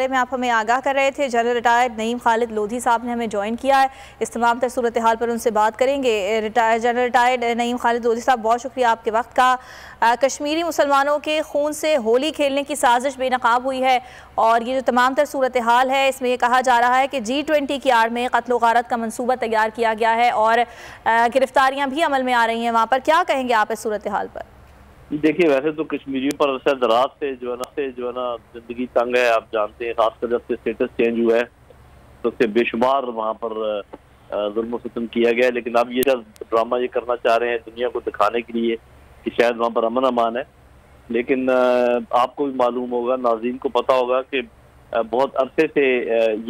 में आप हमें आगाह कर रहे थे। जनरल रिटायर्ड नईम खालिद लोधी साहब ने हमें ज्वाइन किया है। इस तमाम तर सूरत हाल पर उनसे बात करेंगे। जनरल रिटायर्ड नईम खालिद लोधी साहब, बहुत शुक्रिया आपके वक्त का। कश्मीरी मुसलमानों के खून से होली खेलने की साजिश बेनकाब हुई है और ये जो तमाम तर सूरत हाल है इसमें यह कहा जा रहा है कि G20 की आड़ में कत्ल गारत का मनसूबा तैयार किया गया है और गिरफ्तारियाँ भी अमल में आ रही हैं। वहाँ पर क्या कहेंगे आप इस सूरत हाल पर? देखिए, वैसे तो कश्मीरियों पर शायद रात से जो है ना जिंदगी तंग है। आप जानते हैं, खासकर जब से स्टेटस चेंज हुआ है तो उससे बेशुमार वहाँ पर जुल्म सितम किया गया है। लेकिन अब ये ड्रामा ये करना चाह रहे हैं दुनिया को दिखाने के लिए कि शायद वहाँ पर अमन अमान है। लेकिन आपको भी मालूम होगा, नाज़रीन को पता होगा कि बहुत अरसे से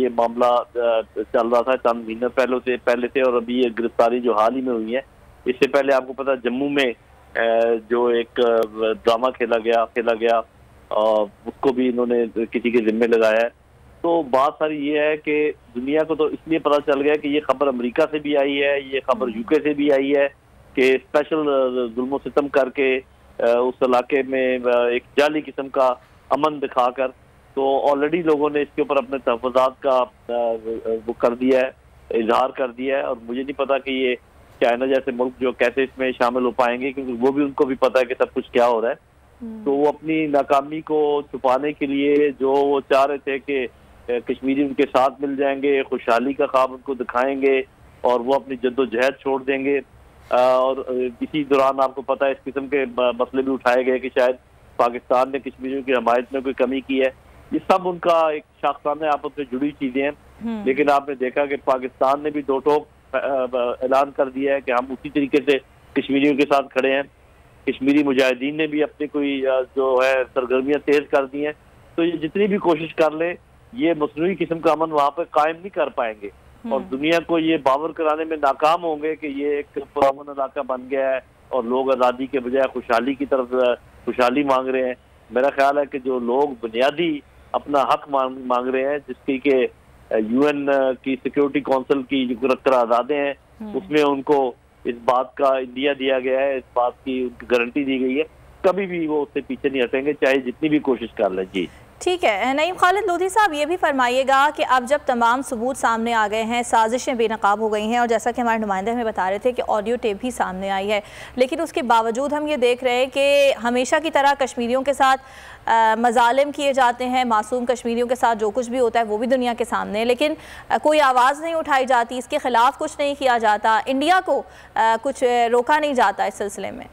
ये मामला चल रहा था, चंद महीने पहले से, और अभी ये गिरफ्तारी जो हाल ही में हुई है। इससे पहले आपको पता जम्मू में जो एक ड्रामा खेला गया उसको भी इन्होंने किसी के जिम्मे लगाया है। तो बात सारी ये है कि दुनिया को तो इसलिए पता चल गया कि ये खबर अमेरिका से भी आई है, ये खबर यूके से भी आई है कि स्पेशल जुल्म सितम करके उस इलाके में एक जाली किस्म का अमन दिखाकर तो ऑलरेडी लोगों ने इसके ऊपर अपने तहफ़्फ़ुज़ात का वो कर दिया है, इजहार कर दिया है। और मुझे नहीं पता कि ये चाइना जैसे मुल्क जो कैसे इसमें शामिल हो पाएंगे, क्योंकि वो भी उनको भी पता है कि सब कुछ क्या हो रहा है। तो वो अपनी नाकामी को छुपाने के लिए जो वो चाह रहे थे कि कश्मीरी उनके साथ मिल जाएंगे, खुशहाली का ख्वाब उनको दिखाएंगे और वो अपनी जद्दोजहद छोड़ देंगे। और इसी दौरान आपको पता है इस किस्म के मसले भी उठाए गए कि शायद पाकिस्तान ने कश्मीरियों की हमायत में कोई कमी की है। ये सब उनका एक शाखसाने आपस में जुड़ी चीजें हैं। लेकिन आपने देखा कि पाकिस्तान ने भी दो टोक ऐलान कर दिया है कि हम उसी तरीके से कश्मीरियों के साथ खड़े हैं। कश्मीरी मुजाहिदीन ने भी अपनी कोई जो है सरगर्मियां तेज कर दी हैं। तो ये जितनी भी कोशिश कर ले, ये मसनूई किस्म का अमन वहाँ पर कायम नहीं कर पाएंगे और दुनिया को ये बावर कराने में नाकाम होंगे कि ये एक पुरअमन इलाका बन गया है और लोग आज़ादी के बजाय खुशहाली की तरफ खुशहाली मांग रहे हैं। मेरा ख्याल है कि जो लोग बुनियादी अपना हक मांग रहे हैं, जिसकी के UN की सिक्योरिटी काउंसिल की जो करारदादें हैं उसमें उनको इस बात का इंडिया दिया गया है, इस बात की उनकी गारंटी दी गई है, कभी भी वो उससे पीछे नहीं हटेंगे चाहे जितनी भी कोशिश कर लें। जी ठीक है। नईम खालिद लोधी साहब, ये भी फरमाइएगा कि अब जब तमाम सबूत सामने आ गए हैं, साजिशें बेनकाब हो गई हैं और जैसा कि हमारे नुमाइंदे हमें बता रहे थे कि ऑडियो टेप भी सामने आई है, लेकिन उसके बावजूद हम ये देख रहे हैं कि हमेशा की तरह कश्मीरियों के साथ मजालिम किए जाते हैं, मासूम कश्मीरियों के साथ जो कुछ भी होता है वो भी दुनिया के सामने है, लेकिन कोई आवाज़ नहीं उठाई जाती, इसके खिलाफ कुछ नहीं किया जाता, इंडिया को कुछ रोका नहीं जाता इस सिलसिले में।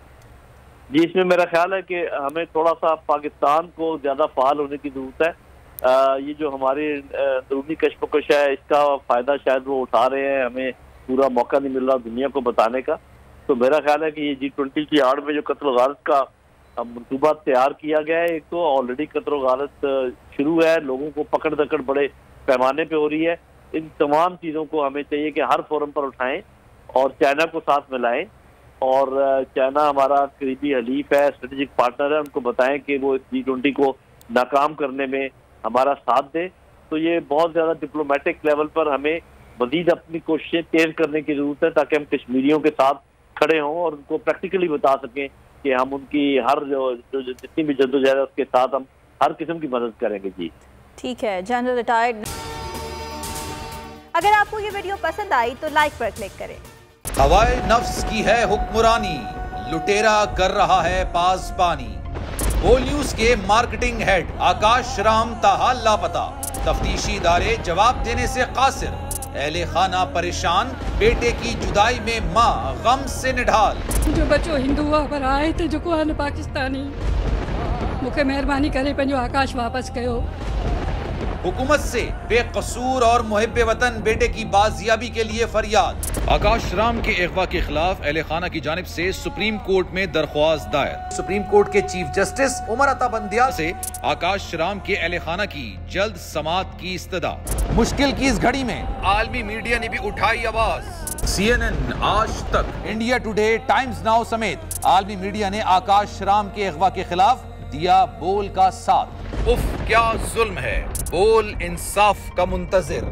जी, इसमें मेरा ख्याल है कि हमें थोड़ा सा पाकिस्तान को ज़्यादा फाल होने की ज़रूरत है। ये जो हमारी अंदरूनी कशमकश है इसका फ़ायदा शायद वो उठा रहे हैं, हमें पूरा मौका नहीं मिल रहा दुनिया को बताने का। तो मेरा ख्याल है कि ये G20 की आड़ में जो कत्ल गारत का मनसूबा तैयार किया गया है, एक तो ऑलरेडी कत्ल गारत शुरू है, लोगों को पकड़ दकड़ बड़े पैमाने पर हो रही है। इन तमाम चीज़ों को हमें चाहिए कि हर फोरम पर उठाएँ और चाइना को साथ मिलाएँ। और चाइना हमारा करीबी हलीफ है, स्ट्रेटेजिक पार्टनर है, उनको बताएं कि वो G20 को नाकाम करने में हमारा साथ दें। तो ये बहुत ज़्यादा डिप्लोमेटिक लेवल पर हमें मज़ीद अपनी कोशिशें तेज़ करने की ज़रूरत है ताकि हम कश्मीरियों के साथ खड़े हों और उनको प्रैक्टिकली बता सकें कि हम उनकी हर जो जितनी भी जद्दोजहद है उसके साथ हम हर किस्म की मदद करेंगे। जी ठीक है। जनरल रिटायर्ड, अगर आपको ये वीडियो पसंद आई तो लाइक पर क्लिक करें। हवाए नफ्स की है हुक्मरानी, लुटेरा कर रहा है पासबानी। बोल न्यूज के मार्केटिंग हेड आकाश राम ताहा लापता, तफ्तीशी इदारे जवाब देने से कासिर। अहले खाना परेशान, बेटे की जुदाई में माँ गम से निढाल। जो बच्चो हिंदू पर आए थे जो को पाकिस्तानी, मुझे मेहरबानी करे पंहिंजो आकाश वापस कयो। हुकूमत से बेकसूर और मुहिब्बे वतन बेटे की बाजियाबी के लिए फरियाद। आकाश राम के अगवा के खिलाफ अहले खाना की जानिब से सुप्रीम कोर्ट में दरख्वास्त दायर। सुप्रीम कोर्ट के चीफ जस्टिस उमर अता बंदियाल से आकाश राम के अहले खाना की जल्द समाअत की इस्तदा। मुश्किल की इस घड़ी में आलमी मीडिया ने भी उठाई आवाज। CNN, आज तक, इंडिया टुडे, टाइम्स नाउ समेत आलमी मीडिया ने आकाश राम के अगवा के खिलाफ दिया बोल का साथ। उफ क्या जुल्म है, बोल इंसाफ का मुंतजिर।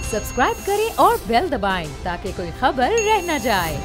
सब्सक्राइब करें और बेल दबाएं ताकि कोई खबर रह न जाए।